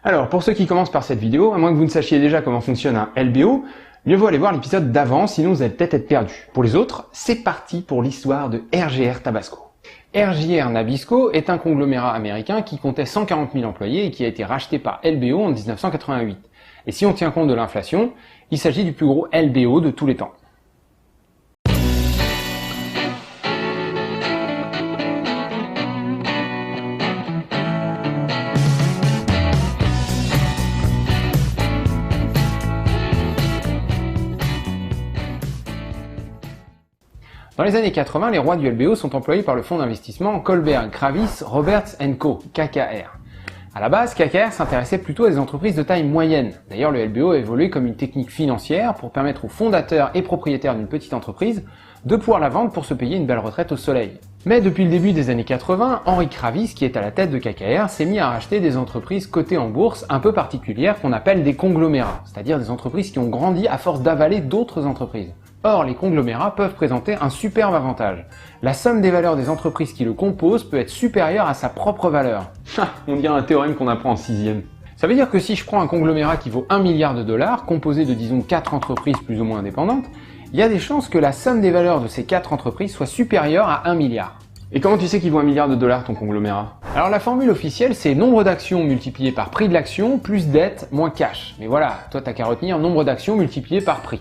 Alors, pour ceux qui commencent par cette vidéo, à moins que vous ne sachiez déjà comment fonctionne un LBO, mieux vaut aller voir l'épisode d'avant, sinon vous allez peut-être être perdu. Pour les autres, c'est parti pour l'histoire de RJR Tabasco. RJR Nabisco est un conglomérat américain qui comptait 140 000 employés et qui a été racheté par LBO en 1988. Et si on tient compte de l'inflation, il s'agit du plus gros LBO de tous les temps. Dans les années 80, les rois du LBO sont employés par le fonds d'investissement Kohlberg Kravis Roberts & Co, KKR. À la base, KKR s'intéressait plutôt à des entreprises de taille moyenne. D'ailleurs, le LBO a évolué comme une technique financière pour permettre aux fondateurs et propriétaires d'une petite entreprise de pouvoir la vendre pour se payer une belle retraite au soleil. Mais depuis le début des années 80, Henry Kravis, qui est à la tête de KKR, s'est mis à racheter des entreprises cotées en bourse un peu particulières qu'on appelle des conglomérats, c'est-à-dire des entreprises qui ont grandi à force d'avaler d'autres entreprises. Or, les conglomérats peuvent présenter un superbe avantage. La somme des valeurs des entreprises qui le composent peut être supérieure à sa propre valeur. On dirait un théorème qu'on apprend en 6e. Ça veut dire que si je prends un conglomérat qui vaut 1 milliard de dollars, composé de disons 4 entreprises plus ou moins indépendantes, il y a des chances que la somme des valeurs de ces 4 entreprises soit supérieure à 1 milliard. Et comment tu sais qu'il vaut 1 milliard de dollars ton conglomérat? Alors la formule officielle c'est nombre d'actions multiplié par prix de l'action plus dette moins cash. Mais voilà, toi t'as qu'à retenir nombre d'actions multiplié par prix.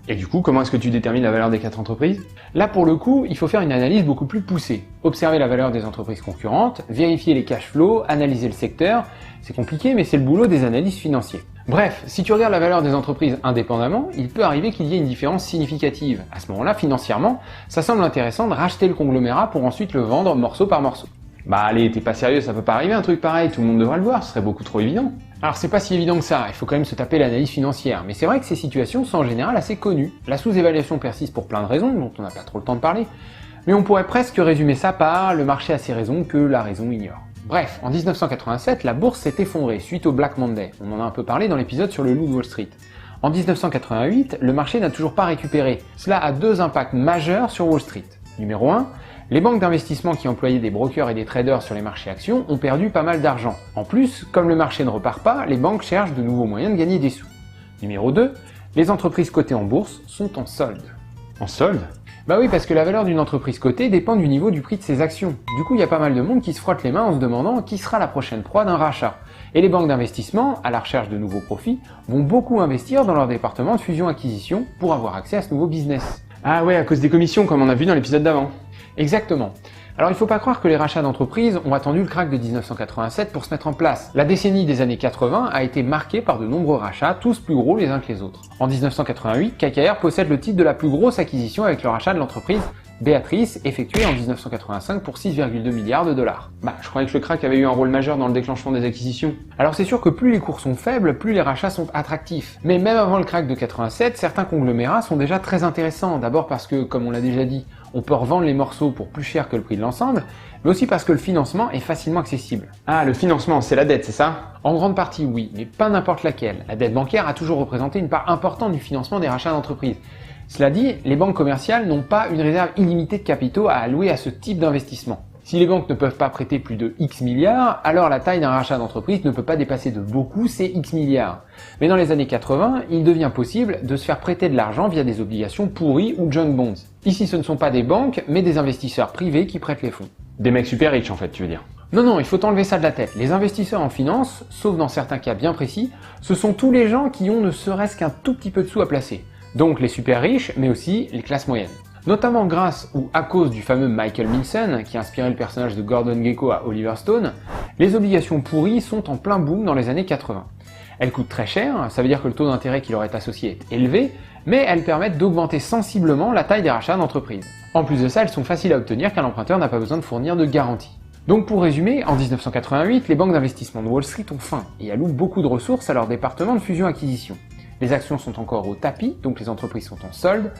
Et du coup, comment est-ce que tu détermines la valeur des 4 entreprises? Là, pour le coup, il faut faire une analyse beaucoup plus poussée. Observer la valeur des entreprises concurrentes, vérifier les cash flows, analyser le secteur. C'est compliqué, mais c'est le boulot des analystes financiers. Bref, si tu regardes la valeur des entreprises indépendamment, il peut arriver qu'il y ait une différence significative. À ce moment-là, financièrement, ça semble intéressant de racheter le conglomérat pour ensuite le vendre morceau par morceau. Bah allez, t'es pas sérieux, ça peut pas arriver un truc pareil, tout le monde devrait le voir, ce serait beaucoup trop évident. Alors c'est pas si évident que ça, il faut quand même se taper l'analyse financière, mais c'est vrai que ces situations sont en général assez connues. La sous-évaluation persiste pour plein de raisons, dont on n'a pas trop le temps de parler, mais on pourrait presque résumer ça par le marché a ses raisons que la raison ignore. Bref, en 1987, la bourse s'est effondrée suite au Black Monday, on en a un peu parlé dans l'épisode sur le loup de Wall Street. En 1988, le marché n'a toujours pas récupéré. Cela a deux impacts majeurs sur Wall Street. Numéro 1, les banques d'investissement qui employaient des brokers et des traders sur les marchés actions ont perdu pas mal d'argent. En plus, comme le marché ne repart pas, les banques cherchent de nouveaux moyens de gagner des sous. Numéro 2, les entreprises cotées en bourse sont en solde. En solde? Bah oui, parce que la valeur d'une entreprise cotée dépend du niveau du prix de ses actions. Du coup, il y a pas mal de monde qui se frotte les mains en se demandant qui sera la prochaine proie d'un rachat. Et les banques d'investissement, à la recherche de nouveaux profits, vont beaucoup investir dans leur département de fusion-acquisition pour avoir accès à ce nouveau business. Ah ouais, à cause des commissions, comme on a vu dans l'épisode d'avant. Exactement. Alors il ne faut pas croire que les rachats d'entreprises ont attendu le krach de 1987 pour se mettre en place. La décennie des années 80 a été marquée par de nombreux rachats, tous plus gros les uns que les autres. En 1988, KKR possède le titre de la plus grosse acquisition avec le rachat de l'entreprise Béatrice, effectué en 1985 pour 6,2 milliards de dollars. Bah, je croyais que le krach avait eu un rôle majeur dans le déclenchement des acquisitions. Alors c'est sûr que plus les cours sont faibles, plus les rachats sont attractifs. Mais même avant le krach de 87, certains conglomérats sont déjà très intéressants. D'abord parce que, comme on l'a déjà dit, on peut revendre les morceaux pour plus cher que le prix de l'ensemble, mais aussi parce que le financement est facilement accessible. Ah, le financement, c'est la dette, c'est ça? En grande partie, oui, mais pas n'importe laquelle. La dette bancaire a toujours représenté une part importante du financement des rachats d'entreprises. Cela dit, les banques commerciales n'ont pas une réserve illimitée de capitaux à allouer à ce type d'investissement. Si les banques ne peuvent pas prêter plus de X milliards, alors la taille d'un rachat d'entreprise ne peut pas dépasser de beaucoup ces X milliards. Mais dans les années 80, il devient possible de se faire prêter de l'argent via des obligations pourries ou junk bonds. Ici, ce ne sont pas des banques, mais des investisseurs privés qui prêtent les fonds. Des mecs super riches en fait, tu veux dire? Non, il faut enlever ça de la tête. Les investisseurs en finance, sauf dans certains cas bien précis, ce sont tous les gens qui ont ne serait-ce qu'un tout petit peu de sous à placer. Donc les super riches, mais aussi les classes moyennes. Notamment grâce ou à cause du fameux Michael Milson, qui a inspiré le personnage de Gordon Gekko à Oliver Stone, les obligations pourries sont en plein boom dans les années 80. Elles coûtent très cher, ça veut dire que le taux d'intérêt qui leur est associé est élevé, mais elles permettent d'augmenter sensiblement la taille des rachats d'entreprises. En plus de ça, elles sont faciles à obtenir car l'emprunteur n'a pas besoin de fournir de garantie. Donc pour résumer, en 1988, les banques d'investissement de Wall Street ont faim et allouent beaucoup de ressources à leur département de fusion-acquisition. Les actions sont encore au tapis, donc les entreprises sont en solde,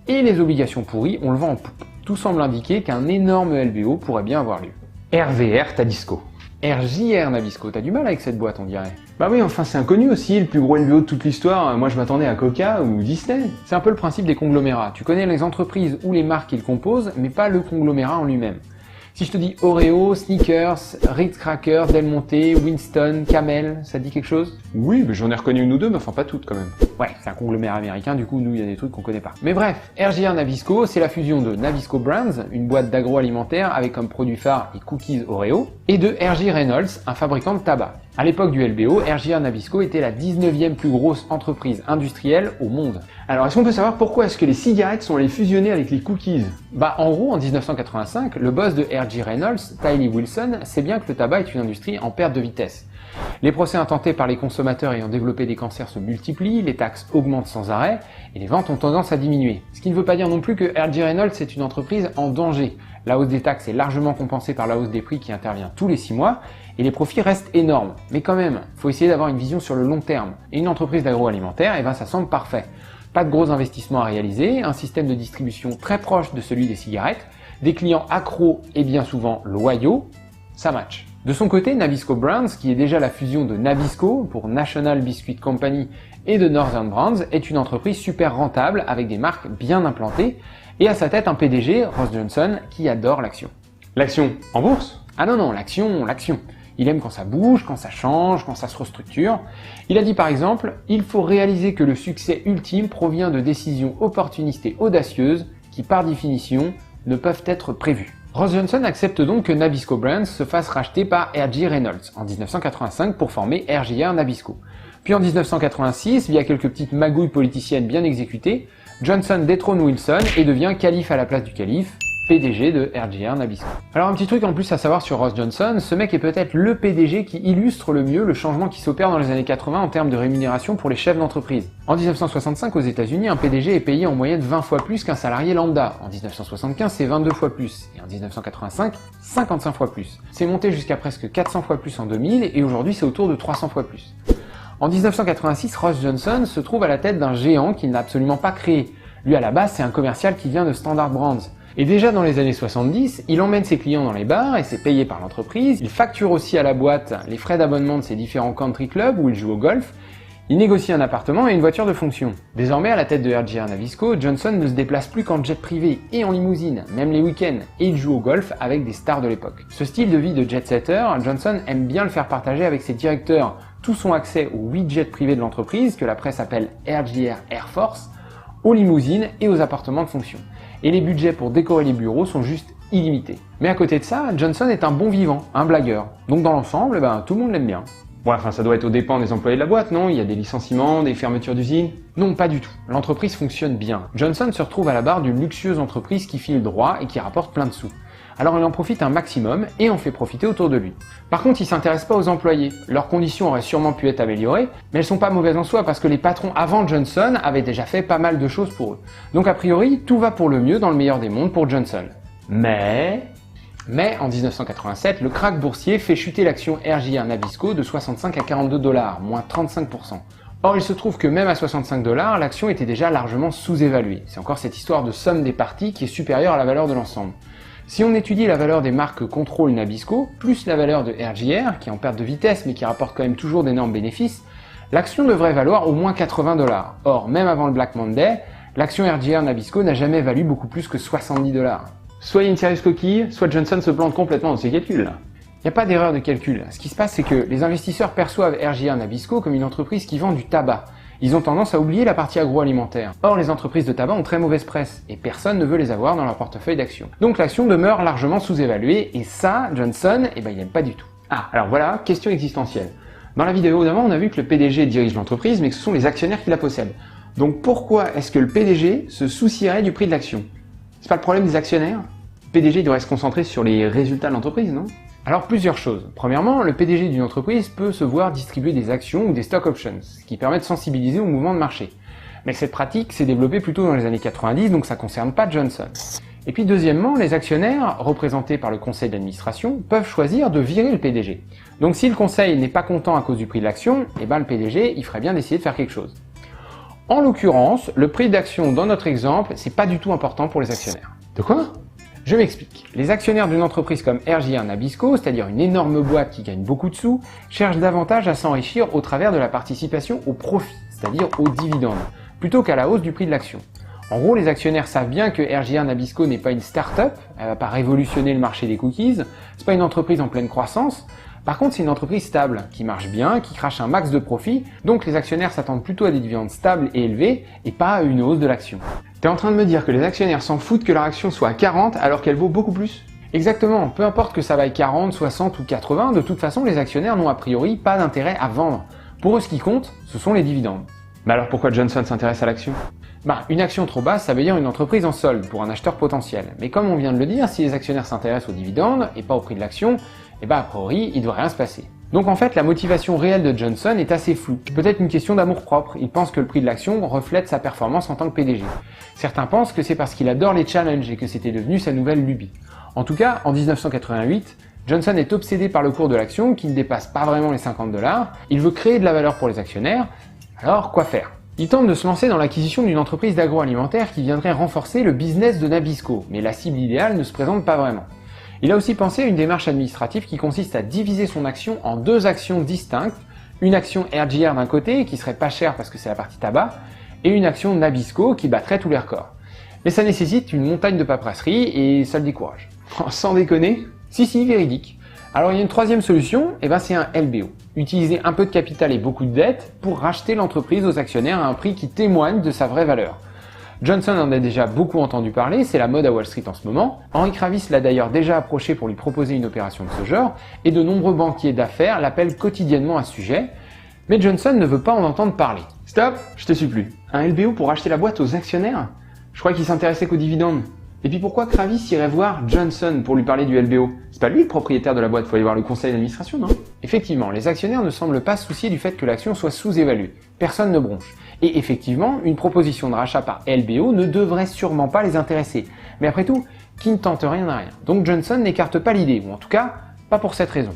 et les obligations pourries, on le vend en poupe. Tout semble indiquer qu'un énorme LBO pourrait bien avoir lieu. RJR Tabasco. RJR Nabisco, t'as du mal avec cette boîte on dirait. Bah oui, enfin c'est inconnu aussi, le plus gros LBO de toute l'histoire, moi je m'attendais à Coca ou Disney. C'est un peu le principe des conglomérats, tu connais les entreprises ou les marques qu'ils composent, mais pas le conglomérat en lui-même. Si je te dis Oreo, Snickers, Ritz Crackers, Del Monte, Winston, Camel, ça te dit quelque chose? Oui, mais j'en ai reconnu une ou deux, mais enfin pas toutes quand même. Ouais, c'est un conglomérat américain, du coup nous il y a des trucs qu'on connaît pas. Mais bref, RJR Nabisco, c'est la fusion de Nabisco Brands, une boîte d'agroalimentaire avec comme produit phare les cookies Oreo, et de R.J. Reynolds, un fabricant de tabac. À l'époque du LBO, RJR Nabisco était la 19e plus grosse entreprise industrielle au monde. Alors est-ce qu'on peut savoir pourquoi est-ce que les cigarettes sont allées fusionner avec les cookies? Bah en gros, en 1985, le boss de R.J. Reynolds, Tiny Wilson, sait bien que le tabac est une industrie en perte de vitesse. Les procès intentés par les consommateurs ayant développé des cancers se multiplient, les taxes augmentent sans arrêt, et les ventes ont tendance à diminuer. Ce qui ne veut pas dire non plus que R.J. Reynolds est une entreprise en danger. La hausse des taxes est largement compensée par la hausse des prix qui intervient tous les 6 mois, et les profits restent énormes. Mais quand même, faut essayer d'avoir une vision sur le long terme. Et une entreprise d'agroalimentaire, eh ben ça semble parfait. Pas de gros investissements à réaliser, un système de distribution très proche de celui des cigarettes, des clients accros et bien souvent loyaux, ça match. De son côté, Nabisco Brands, qui est déjà la fusion de Nabisco pour National Biscuit Company et de Northern Brands, est une entreprise super rentable avec des marques bien implantées et à sa tête un PDG, Ross Johnson, qui adore l'action. L'action en bourse? Ah non, l'action. Il aime quand ça bouge, quand ça change, quand ça se restructure. Il a dit par exemple, il faut réaliser que le succès ultime provient de décisions opportunistes et audacieuses qui par définition ne peuvent être prévues. Ross Johnson accepte donc que Nabisco Brands se fasse racheter par R.J. Reynolds en 1985 pour former RJR Nabisco. Puis en 1986, via quelques petites magouilles politiciennes bien exécutées, Johnson détrône Wilson et devient calife à la place du calife, PDG de RJR Nabisco. Alors un petit truc en plus à savoir sur Ross Johnson, ce mec est peut-être le PDG qui illustre le mieux le changement qui s'opère dans les années 80 en termes de rémunération pour les chefs d'entreprise. En 1965 aux États-Unis, un PDG est payé en moyenne 20 fois plus qu'un salarié lambda. En 1975, c'est 22 fois plus. Et en 1985, 55 fois plus. C'est monté jusqu'à presque 400 fois plus en 2000 et aujourd'hui c'est autour de 300 fois plus. En 1986, Ross Johnson se trouve à la tête d'un géant qu'il n'a absolument pas créé. Lui à la base, c'est un commercial qui vient de Standard Brands. Et déjà dans les années 70, il emmène ses clients dans les bars et c'est payé par l'entreprise. Il facture aussi à la boîte les frais d'abonnement de ses différents country clubs où il joue au golf. Il négocie un appartement et une voiture de fonction. Désormais, à la tête de RJR Nabisco, Johnson ne se déplace plus qu'en jet privé et en limousine, même les week-ends, et il joue au golf avec des stars de l'époque. Ce style de vie de jet-setter, Johnson aime bien le faire partager avec ses directeurs. Tous ont accès aux 8 jets privés de l'entreprise, que la presse appelle RJR Air Force, aux limousines et aux appartements de fonction. Et les budgets pour décorer les bureaux sont juste illimités. Mais à côté de ça, Johnson est un bon vivant, un blagueur. Donc dans l'ensemble, tout le monde l'aime bien. Ouais, enfin ça doit être aux dépens des employés de la boîte, non? Il y a des licenciements, des fermetures d'usines? Non, pas du tout. L'entreprise fonctionne bien. Johnson se retrouve à la barre d'une luxueuse entreprise qui file droit et qui rapporte plein de sous. Alors il en profite un maximum et en fait profiter autour de lui. Par contre, il s'intéresse pas aux employés. Leurs conditions auraient sûrement pu être améliorées, mais elles sont pas mauvaises en soi parce que les patrons avant Johnson avaient déjà fait pas mal de choses pour eux. Donc a priori, tout va pour le mieux dans le meilleur des mondes pour Johnson. Mais en 1987, le krach boursier fait chuter l'action RJR Nabisco de 65 à 42 $, moins 35%. Or, il se trouve que même à 65 $, l'action était déjà largement sous-évaluée. C'est encore cette histoire de somme des parties qui est supérieure à la valeur de l'ensemble. Si on étudie la valeur des marques Control Nabisco, plus la valeur de RJR, qui est en perte de vitesse mais qui rapporte quand même toujours d'énormes bénéfices, l'action devrait valoir au moins 80 $. Or, même avant le Black Monday, l'action RJR Nabisco n'a jamais valu beaucoup plus que 70 $. Soit il y a une sérieuse coquille, soit Johnson se plante complètement dans ses calculs. Il n'y a pas d'erreur de calcul. Ce qui se passe, c'est que les investisseurs perçoivent RJR Nabisco comme une entreprise qui vend du tabac. Ils ont tendance à oublier la partie agroalimentaire. Or, les entreprises de tabac ont très mauvaise presse, et personne ne veut les avoir dans leur portefeuille d'actions. Donc l'action demeure largement sous-évaluée, et ça, Johnson, il n'aime pas du tout. Ah, alors voilà, question existentielle. Dans la vidéo d'avant, on a vu que le PDG dirige l'entreprise, mais que ce sont les actionnaires qui la possèdent. Donc pourquoi est-ce que le PDG se soucierait du prix de l'action? C'est pas le problème des actionnaires? Le PDG devrait se concentrer sur les résultats de l'entreprise, non? Alors plusieurs choses. Premièrement, le PDG d'une entreprise peut se voir distribuer des actions ou des stock options, ce qui permet de sensibiliser au mouvement de marché. Mais cette pratique s'est développée plutôt dans les années 90, donc ça ne concerne pas Johnson. Et puis deuxièmement, les actionnaires, représentés par le conseil d'administration, peuvent choisir de virer le PDG. Donc si le conseil n'est pas content à cause du prix de l'action, le PDG, il ferait bien d'essayer de faire quelque chose. En l'occurrence, le prix d'action dans notre exemple, c'est pas du tout important pour les actionnaires. De quoi? Je m'explique. Les actionnaires d'une entreprise comme RJR Nabisco, c'est-à-dire une énorme boîte qui gagne beaucoup de sous, cherchent davantage à s'enrichir au travers de la participation au profit, c'est-à-dire aux dividendes, plutôt qu'à la hausse du prix de l'action. En gros, les actionnaires savent bien que RJR Nabisco n'est pas une start-up, elle va pas révolutionner le marché des cookies, c'est pas une entreprise en pleine croissance. Par contre, c'est une entreprise stable, qui marche bien, qui crache un max de profit, donc les actionnaires s'attendent plutôt à des dividendes stables et élevés, et pas à une hausse de l'action. T'es en train de me dire que les actionnaires s'en foutent que leur action soit à 40 alors qu'elle vaut beaucoup plus? Exactement, peu importe que ça vaille 40, 60 ou 80, de toute façon les actionnaires n'ont a priori pas d'intérêt à vendre. Pour eux ce qui compte, ce sont les dividendes. Mais alors pourquoi Johnson s'intéresse à l'action? Une action trop basse, ça veut dire une entreprise en solde pour un acheteur potentiel. Mais comme on vient de le dire, si les actionnaires s'intéressent aux dividendes et pas au prix de l'action, a priori, il doit rien se passer. Donc en fait, la motivation réelle de Johnson est assez floue. Peut-être une question d'amour-propre. Il pense que le prix de l'action reflète sa performance en tant que PDG. Certains pensent que c'est parce qu'il adore les challenges et que c'était devenu sa nouvelle lubie. En tout cas, en 1988, Johnson est obsédé par le cours de l'action qui ne dépasse pas vraiment les 50 $. Il veut créer de la valeur pour les actionnaires. Alors, quoi faire? Il tente de se lancer dans l'acquisition d'une entreprise d'agroalimentaire qui viendrait renforcer le business de Nabisco, mais la cible idéale ne se présente pas vraiment. Il a aussi pensé à une démarche administrative qui consiste à diviser son action en deux actions distinctes, une action RJR d'un côté, qui serait pas chère parce que c'est la partie tabac, et une action Nabisco qui battrait tous les records. Mais ça nécessite une montagne de paperasserie et ça le décourage. Sans déconner? Si, véridique. Alors il y a une troisième solution, c'est un LBO. Utiliser un peu de capital et beaucoup de dettes pour racheter l'entreprise aux actionnaires à un prix qui témoigne de sa vraie valeur. Johnson en a déjà beaucoup entendu parler, c'est la mode à Wall Street en ce moment. Henry Kravis l'a d'ailleurs déjà approché pour lui proposer une opération de ce genre, et de nombreux banquiers d'affaires l'appellent quotidiennement à ce sujet. Mais Johnson ne veut pas en entendre parler. Stop, je te suis plus. Un LBO pour racheter la boîte aux actionnaires? Je crois qu'il s'intéressait qu'aux dividendes. Et puis pourquoi Kravis irait voir Johnson pour lui parler du LBO? C'est pas lui le propriétaire de la boîte, faut aller voir le conseil d'administration, non? Effectivement, les actionnaires ne semblent pas soucier du fait que l'action soit sous-évaluée. Personne ne bronche. Et effectivement, une proposition de rachat par LBO ne devrait sûrement pas les intéresser. Mais après tout, qui ne tente rien n'a rien. Donc Johnson n'écarte pas l'idée, ou en tout cas, pas pour cette raison.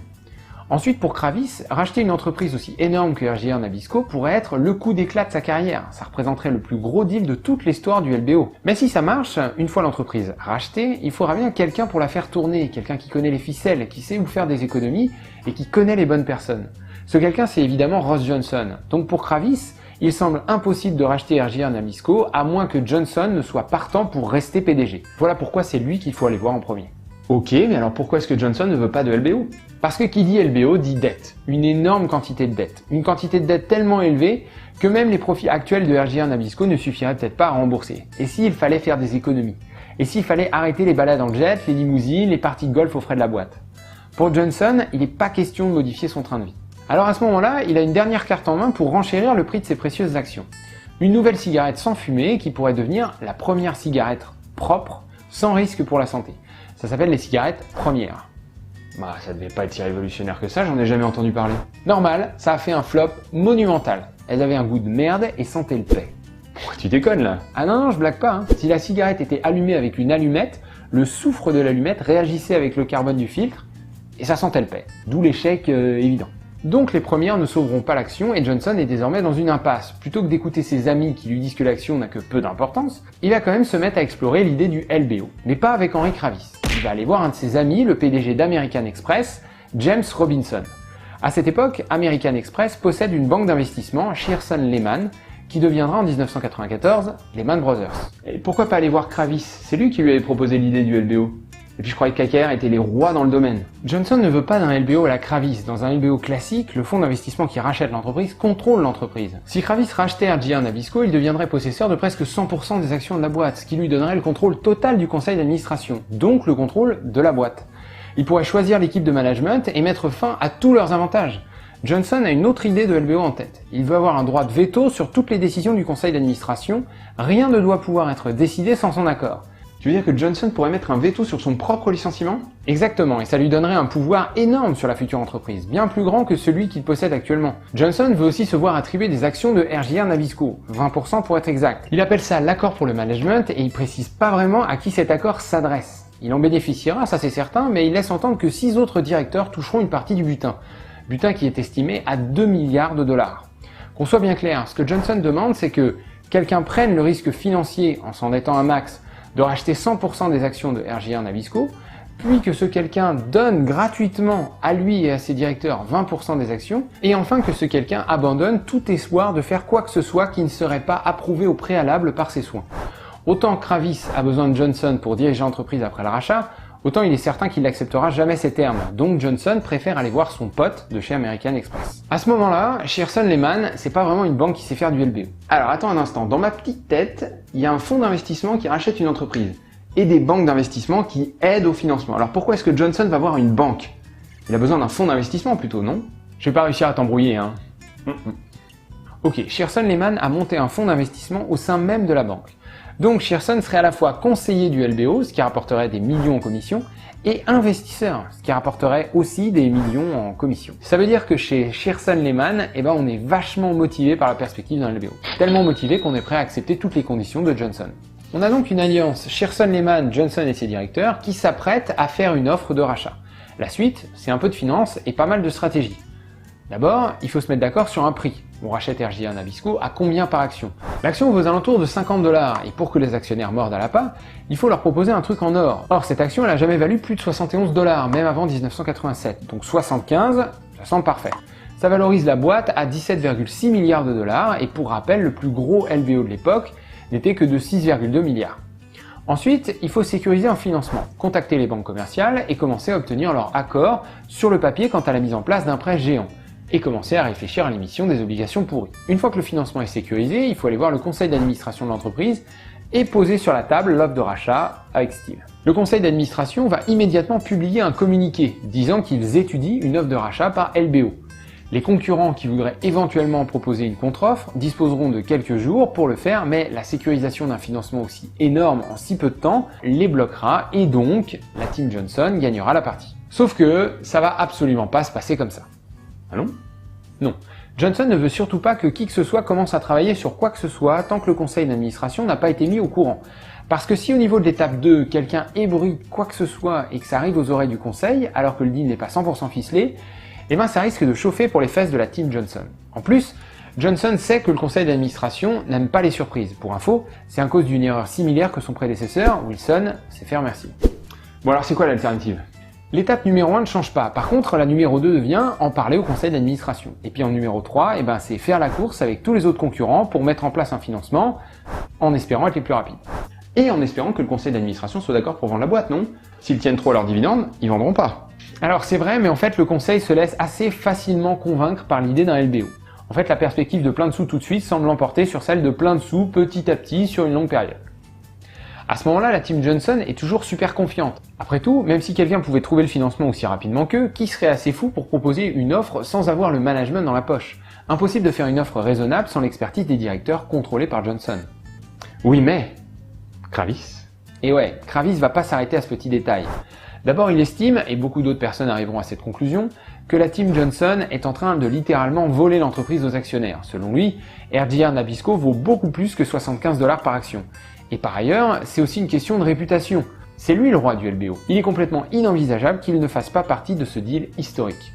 Ensuite, pour Kravis, racheter une entreprise aussi énorme que RJR Nabisco pourrait être le coup d'éclat de sa carrière. Ça représenterait le plus gros deal de toute l'histoire du LBO. Mais si ça marche, une fois l'entreprise rachetée, il faudra bien quelqu'un pour la faire tourner, quelqu'un qui connaît les ficelles, qui sait où faire des économies et qui connaît les bonnes personnes. Ce quelqu'un, c'est évidemment Ross Johnson. Donc pour Kravis, il semble impossible de racheter RJR Nabisco à moins que Johnson ne soit partant pour rester PDG. Voilà pourquoi c'est lui qu'il faut aller voir en premier. Ok, mais alors pourquoi est-ce que Johnson ne veut pas de LBO? Parce que qui dit LBO dit dette, une énorme quantité de dette. Une quantité de dette tellement élevée que même les profits actuels de RJR Nabisco ne suffiraient peut-être pas à rembourser. Et s'il fallait faire des économies? Et s'il fallait arrêter les balades en jet, les limousines, les parties de golf aux frais de la boîte? Pour Johnson, il n'est pas question de modifier son train de vie. Alors à ce moment-là, il a une dernière carte en main pour renchérir le prix de ses précieuses actions. Une nouvelle cigarette sans fumée qui pourrait devenir la première cigarette propre, sans risque pour la santé. Ça s'appelle les cigarettes premières. Ça devait pas être si révolutionnaire que ça, j'en ai jamais entendu parler. Normal, ça a fait un flop monumental. Elles avaient un goût de merde et sentaient le paix. Tu déconnes là? Ah non, je blague pas. Hein. Si la cigarette était allumée avec une allumette, le soufre de l'allumette réagissait avec le carbone du filtre et ça sentait le paix. D'où l'échec évident. Donc les premières ne sauveront pas l'action et Johnson est désormais dans une impasse. Plutôt que d'écouter ses amis qui lui disent que l'action n'a que peu d'importance, il va quand même se mettre à explorer l'idée du LBO. Mais pas avec Henry Kravis. Il va aller voir un de ses amis, le PDG d'American Express, James Robinson. À cette époque, American Express possède une banque d'investissement, Shearson Lehman, qui deviendra en 1994 Lehman Brothers. Et pourquoi pas aller voir Kravis? C'est lui qui lui avait proposé l'idée du LBO. Et puis je croyais que KKR était les rois dans le domaine. Johnson ne veut pas d'un LBO à la Kravis. Dans un LBO classique, le fonds d'investissement qui rachète l'entreprise contrôle l'entreprise. Si Kravis rachetait RJR Nabisco, il deviendrait possesseur de presque 100% des actions de la boîte, ce qui lui donnerait le contrôle total du conseil d'administration, donc le contrôle de la boîte. Il pourrait choisir l'équipe de management et mettre fin à tous leurs avantages. Johnson a une autre idée de LBO en tête. Il veut avoir un droit de veto sur toutes les décisions du conseil d'administration. Rien ne doit pouvoir être décidé sans son accord. Tu veux dire que Johnson pourrait mettre un veto sur son propre licenciement? Exactement, et ça lui donnerait un pouvoir énorme sur la future entreprise, bien plus grand que celui qu'il possède actuellement. Johnson veut aussi se voir attribuer des actions de RJR Nabisco, 20% pour être exact. Il appelle ça l'accord pour le management et il précise pas vraiment à qui cet accord s'adresse. Il en bénéficiera, ça c'est certain, mais il laisse entendre que 6 autres directeurs toucheront une partie du butin. Butin qui est estimé à 2 milliards de dollars. Qu'on soit bien clair, ce que Johnson demande, c'est que quelqu'un prenne le risque financier en s'endettant un max de racheter 100% des actions de RJR Nabisco, puis que ce quelqu'un donne gratuitement à lui et à ses directeurs 20% des actions, et enfin que ce quelqu'un abandonne tout espoir de faire quoi que ce soit qui ne serait pas approuvé au préalable par ses soins. Autant Kravis a besoin de Johnson pour diriger l'entreprise après le rachat, autant il est certain qu'il n'acceptera jamais ces termes. Donc Johnson préfère aller voir son pote de chez American Express. À ce moment-là, Shearson Lehman, c'est pas vraiment une banque qui sait faire du LBO. Alors attends un instant, dans ma petite tête, il y a un fonds d'investissement qui rachète une entreprise et des banques d'investissement qui aident au financement. Alors pourquoi est-ce que Johnson va voir une banque? Il a besoin d'un fonds d'investissement plutôt, non? Je vais pas réussir à t'embrouiller, hein. Ok, Shearson Lehman a monté un fonds d'investissement au sein même de la banque. Donc Shearson serait à la fois conseiller du LBO, ce qui rapporterait des millions en commission, et investisseur, ce qui rapporterait aussi des millions en commission. Ça veut dire que chez Shearson Lehman, on est vachement motivé par la perspective d'un LBO. Tellement motivé qu'on est prêt à accepter toutes les conditions de Johnson. On a donc une alliance Shearson Lehman, Johnson et ses directeurs qui s'apprêtent à faire une offre de rachat. La suite, c'est un peu de finance et pas mal de stratégie. D'abord, il faut se mettre d'accord sur un prix. On rachète RJA Nabisco à combien par action? L'action vaut aux alentours de 50 $, et pour que les actionnaires mordent à l'appât, il faut leur proposer un truc en or. Or, cette action, elle a jamais valu plus de 71 $, même avant 1987. Donc 75, ça semble parfait. Ça valorise la boîte à 17,6 milliards de dollars, et pour rappel, le plus gros LBO de l'époque n'était que de 6,2 milliards. Ensuite, il faut sécuriser un financement, contacter les banques commerciales et commencer à obtenir leur accord sur le papier quant à la mise en place d'un prêt géant. Et commencer à réfléchir à l'émission des obligations pourries. Une fois que le financement est sécurisé, il faut aller voir le conseil d'administration de l'entreprise et poser sur la table l'offre de rachat avec style. Le conseil d'administration va immédiatement publier un communiqué disant qu'ils étudient une offre de rachat par LBO. Les concurrents qui voudraient éventuellement proposer une contre-offre disposeront de quelques jours pour le faire, mais la sécurisation d'un financement aussi énorme en si peu de temps les bloquera et donc la team Johnson gagnera la partie. Sauf que ça va absolument pas se passer comme ça. Ah non? Non. Johnson ne veut surtout pas que qui que ce soit commence à travailler sur quoi que ce soit tant que le conseil d'administration n'a pas été mis au courant. Parce que si au niveau de l'étape 2, quelqu'un ébruite quoi que ce soit et que ça arrive aux oreilles du conseil, alors que le deal n'est pas 100% ficelé, ça risque de chauffer pour les fesses de la team Johnson. En plus, Johnson sait que le conseil d'administration n'aime pas les surprises. Pour info, c'est à cause d'une erreur similaire que son prédécesseur, Wilson, s'est fait remercier. Bon alors c'est quoi l'alternative? L'étape numéro 1 ne change pas. Par contre, la numéro 2 devient en parler au conseil d'administration. Et puis en numéro 3, c'est faire la course avec tous les autres concurrents pour mettre en place un financement en espérant être les plus rapides. Et en espérant que le conseil d'administration soit d'accord pour vendre la boîte, non? S'ils tiennent trop à leurs dividendes, ils vendront pas. Alors c'est vrai, mais en fait le conseil se laisse assez facilement convaincre par l'idée d'un LBO. En fait, la perspective de plein de sous tout de suite semble l'emporter sur celle de plein de sous petit à petit sur une longue période. À ce moment-là, la team Johnson est toujours super confiante. Après tout, même si quelqu'un pouvait trouver le financement aussi rapidement qu'eux, qui serait assez fou pour proposer une offre sans avoir le management dans la poche? Impossible de faire une offre raisonnable sans l'expertise des directeurs contrôlés par Johnson. Oui, mais Kravis. Et ouais, Kravis va pas s'arrêter à ce petit détail. D'abord, il estime, et beaucoup d'autres personnes arriveront à cette conclusion, que la team Johnson est en train de littéralement voler l'entreprise aux actionnaires. Selon lui, RJA Nabisco vaut beaucoup plus que 75 $ par action. Et par ailleurs, c'est aussi une question de réputation. C'est lui le roi du LBO. Il est complètement inenvisageable qu'il ne fasse pas partie de ce deal historique.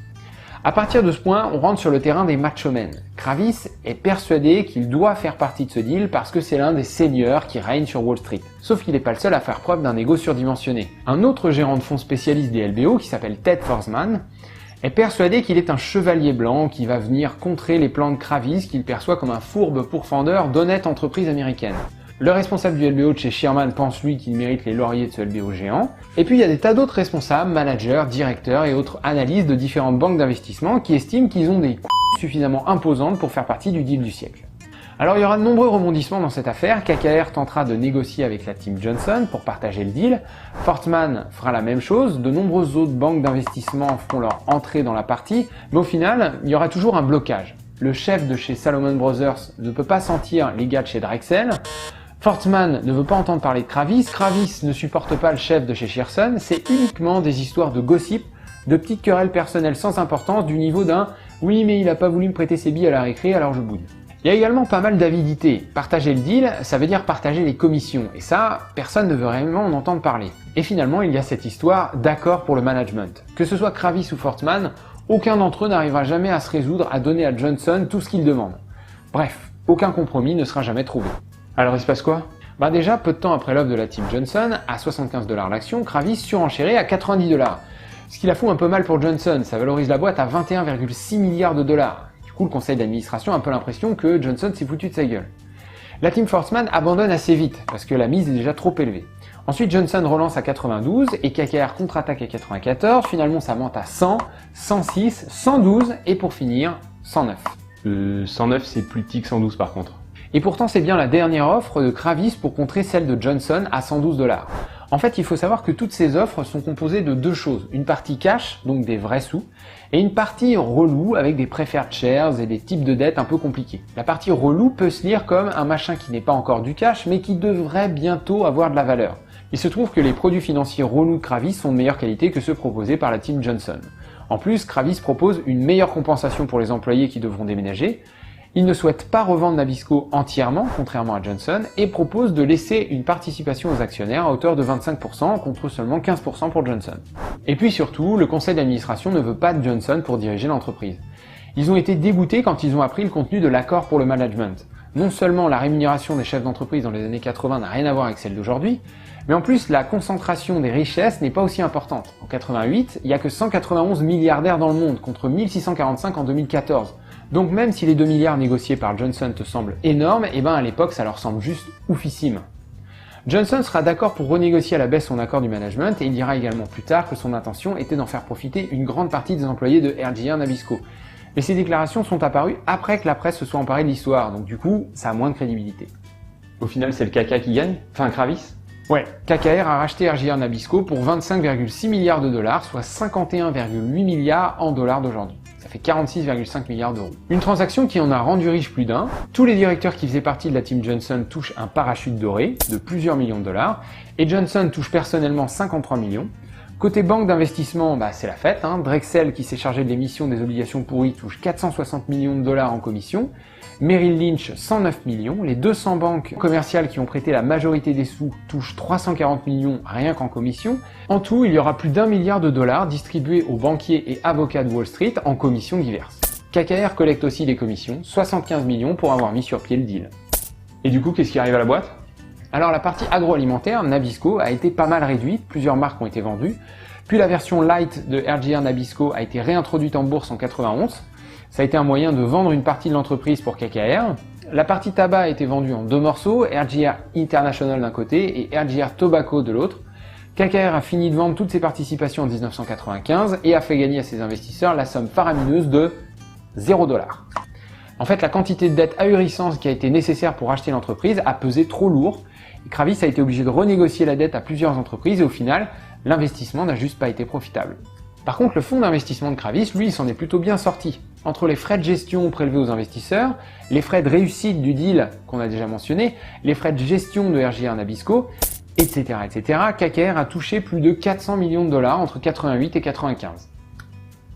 À partir de ce point, on rentre sur le terrain des macho-men. Kravis est persuadé qu'il doit faire partie de ce deal parce que c'est l'un des seigneurs qui règne sur Wall Street. Sauf qu'il n'est pas le seul à faire preuve d'un ego surdimensionné. Un autre gérant de fonds spécialiste des LBO, qui s'appelle Ted Forsman, est persuadé qu'il est un chevalier blanc qui va venir contrer les plans de Kravis qu'il perçoit comme un fourbe pourfendeur d'honnêtes entreprises américaines. Le responsable du LBO de chez Shearman pense lui qu'il mérite les lauriers de ce LBO géant. Et puis il y a des tas d'autres responsables, managers, directeurs et autres analystes de différentes banques d'investissement qui estiment qu'ils ont des couilles suffisamment imposantes pour faire partie du deal du siècle. Alors il y aura de nombreux rebondissements dans cette affaire. KKR tentera de négocier avec la team Johnson pour partager le deal. Forsman fera la même chose. De nombreuses autres banques d'investissement feront leur entrée dans la partie. Mais au final, il y aura toujours un blocage. Le chef de chez Salomon Brothers ne peut pas sentir les gars de chez Drexel. Forsman ne veut pas entendre parler de Kravis. Kravis ne supporte pas le chef de chez Shearson. C'est uniquement des histoires de gossip, de petites querelles personnelles sans importance du niveau d'un « oui mais il a pas voulu me prêter ses billes à la récré alors je boude ». Il y a également pas mal d'avidité. Partager le deal, ça veut dire partager les commissions. Et ça, personne ne veut réellement en entendre parler. Et finalement, il y a cette histoire d'accord pour le management. Que ce soit Kravis ou Forsman, aucun d'entre eux n'arrivera jamais à se résoudre à donner à Johnson tout ce qu'il demande. Bref, aucun compromis ne sera jamais trouvé. Alors il se passe quoi? Déjà, peu de temps après l'offre de la team Johnson, à 75 $ l'action, Kravis surenchérit à 90 $. Ce qui la fout un peu mal pour Johnson, ça valorise la boîte à 21,6 milliards de dollars. Du coup, le conseil d'administration a un peu l'impression que Johnson s'est foutu de sa gueule. La team Forstmann abandonne assez vite parce que la mise est déjà trop élevée. Ensuite, Johnson relance à 92 et KKR contre-attaque à 94. Finalement, ça monte à 100, 106, 112 et pour finir, 109. 109, c'est plus petit que 112 par contre. Et pourtant, c'est bien la dernière offre de Kravis pour contrer celle de Johnson à 112 $. En fait, il faut savoir que toutes ces offres sont composées de deux choses. Une partie cash, donc des vrais sous, et une partie relou avec des preferred shares et des types de dettes un peu compliqués. La partie relou peut se lire comme un machin qui n'est pas encore du cash, mais qui devrait bientôt avoir de la valeur. Il se trouve que les produits financiers relous de Kravis sont de meilleure qualité que ceux proposés par la team Johnson. En plus, Kravis propose une meilleure compensation pour les employés qui devront déménager. Il ne souhaite pas revendre Nabisco entièrement, contrairement à Johnson, et propose de laisser une participation aux actionnaires à hauteur de 25% contre seulement 15% pour Johnson. Et puis surtout, le conseil d'administration ne veut pas de Johnson pour diriger l'entreprise. Ils ont été dégoûtés quand ils ont appris le contenu de l'accord pour le management. Non seulement la rémunération des chefs d'entreprise dans les années 80 n'a rien à voir avec celle d'aujourd'hui, mais en plus la concentration des richesses n'est pas aussi importante. En 88, il n'y a que 191 milliardaires dans le monde, contre 1645 en 2014. Donc même si les 2 milliards négociés par Johnson te semblent énormes, et ben à l'époque ça leur semble juste oufissime. Johnson sera d'accord pour renégocier à la baisse son accord du management et il dira également plus tard que son intention était d'en faire profiter une grande partie des employés de RJR Nabisco. Mais ces déclarations sont apparues après que la presse se soit emparée de l'histoire, donc du coup ça a moins de crédibilité. Au final, c'est le KK qui gagne? Enfin, Kravis? Ouais, KKR a racheté RJR Nabisco pour 25,6 milliards de dollars, soit 51,8 milliards en dollars d'aujourd'hui. Ça fait 46,5 milliards d'euros. Une transaction qui en a rendu riche plus d'un. Tous les directeurs qui faisaient partie de la team Johnson touchent un parachute doré de plusieurs millions de dollars, et Johnson touche personnellement 53 millions. Côté banque d'investissement, c'est la fête. Drexel, qui s'est chargé de l'émission des obligations pourries, touche 460 millions de dollars en commission. Merrill Lynch, 109 millions. Les 200 banques commerciales qui ont prêté la majorité des sous touchent 340 millions rien qu'en commission. En tout, il y aura plus d'1 milliard de dollars distribués aux banquiers et avocats de Wall Street en commissions diverses. KKR collecte aussi des commissions, 75 millions pour avoir mis sur pied le deal. Et du coup, qu'est-ce qui arrive à la boîte? Alors la partie agroalimentaire, Nabisco, a été pas mal réduite, plusieurs marques ont été vendues, puis la version light de RJR Nabisco a été réintroduite en bourse en 91. Ça a été un moyen de vendre une partie de l'entreprise pour KKR. La partie tabac a été vendue en deux morceaux, RJR International d'un côté et RJR Tobacco de l'autre. KKR a fini de vendre toutes ses participations en 1995 et a fait gagner à ses investisseurs la somme faramineuse de 0 $. En fait, la quantité de dette ahurissante qui a été nécessaire pour acheter l'entreprise a pesé trop lourd. Et Kravis a été obligé de renégocier la dette à plusieurs entreprises et au final, l'investissement n'a juste pas été profitable. Par contre, le fonds d'investissement de Kravis, lui, il s'en est plutôt bien sorti. Entre les frais de gestion prélevés aux investisseurs, les frais de réussite du deal qu'on a déjà mentionné, les frais de gestion de RJR Nabisco, etc., KKR a touché plus de 400 millions de dollars entre 88 et 95.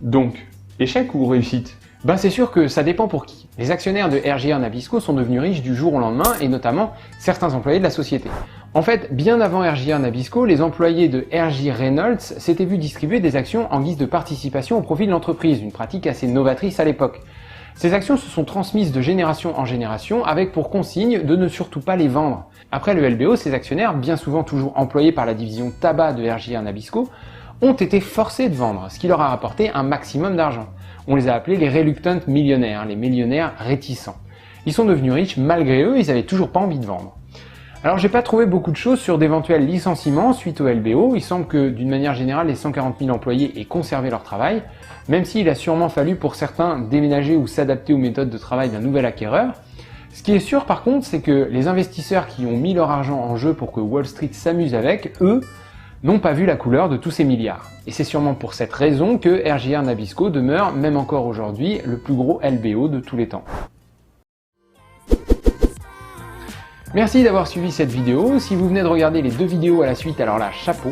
Donc, échec ou réussite? C'est sûr que ça dépend pour qui. Les actionnaires de RJR Nabisco sont devenus riches du jour au lendemain et notamment certains employés de la société. En fait, bien avant RJR Nabisco, les employés de RJ Reynolds s'étaient vus distribuer des actions en guise de participation au profit de l'entreprise, une pratique assez novatrice à l'époque. Ces actions se sont transmises de génération en génération avec pour consigne de ne surtout pas les vendre. Après le LBO, ces actionnaires, bien souvent toujours employés par la division tabac de RJR Nabisco, ont été forcés de vendre, ce qui leur a rapporté un maximum d'argent. On les a appelés les reluctant millionnaires, les millionnaires réticents. Ils sont devenus riches malgré eux, ils avaient toujours pas envie de vendre. Alors j'ai pas trouvé beaucoup de choses sur d'éventuels licenciements suite au LBO, il semble que d'une manière générale les 140 000 employés aient conservé leur travail, même s'il a sûrement fallu pour certains déménager ou s'adapter aux méthodes de travail d'un nouvel acquéreur. Ce qui est sûr par contre, c'est que les investisseurs qui ont mis leur argent en jeu pour que Wall Street s'amuse avec, eux, n'ont pas vu la couleur de tous ces milliards. Et c'est sûrement pour cette raison que RJR Nabisco demeure, même encore aujourd'hui, le plus gros LBO de tous les temps. Merci d'avoir suivi cette vidéo. Si vous venez de regarder les deux vidéos à la suite, alors là, chapeau.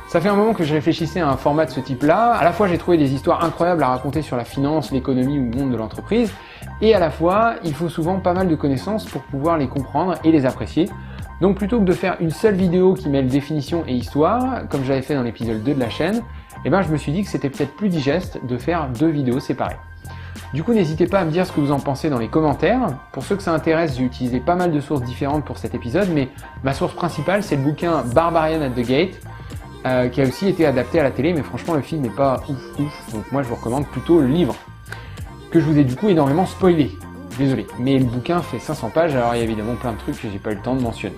Ça fait un moment que je réfléchissais à un format de ce type-là. À la fois, j'ai trouvé des histoires incroyables à raconter sur la finance, l'économie ou le monde de l'entreprise. Et à la fois, il faut souvent pas mal de connaissances pour pouvoir les comprendre et les apprécier. Donc plutôt que de faire une seule vidéo qui mêle définition et histoire, comme j'avais fait dans l'épisode 2 de la chaîne, je me suis dit que c'était peut-être plus digeste de faire deux vidéos séparées. Du coup, n'hésitez pas à me dire ce que vous en pensez dans les commentaires. Pour ceux que ça intéresse, j'ai utilisé pas mal de sources différentes pour cet épisode, mais ma source principale, c'est le bouquin Barbarian at the Gate, qui a aussi été adapté à la télé, mais franchement, le film n'est pas ouf. Donc moi, je vous recommande plutôt le livre, que je vous ai du coup énormément spoilé. Désolé, mais le bouquin fait 500 pages, alors il y a évidemment plein de trucs que j'ai pas eu le temps de mentionner.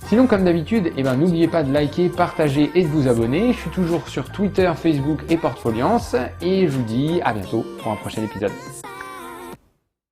Sinon, comme d'habitude, n'oubliez pas de liker, partager et de vous abonner. Je suis toujours sur Twitter, Facebook et Portfoliance, et je vous dis à bientôt pour un prochain épisode.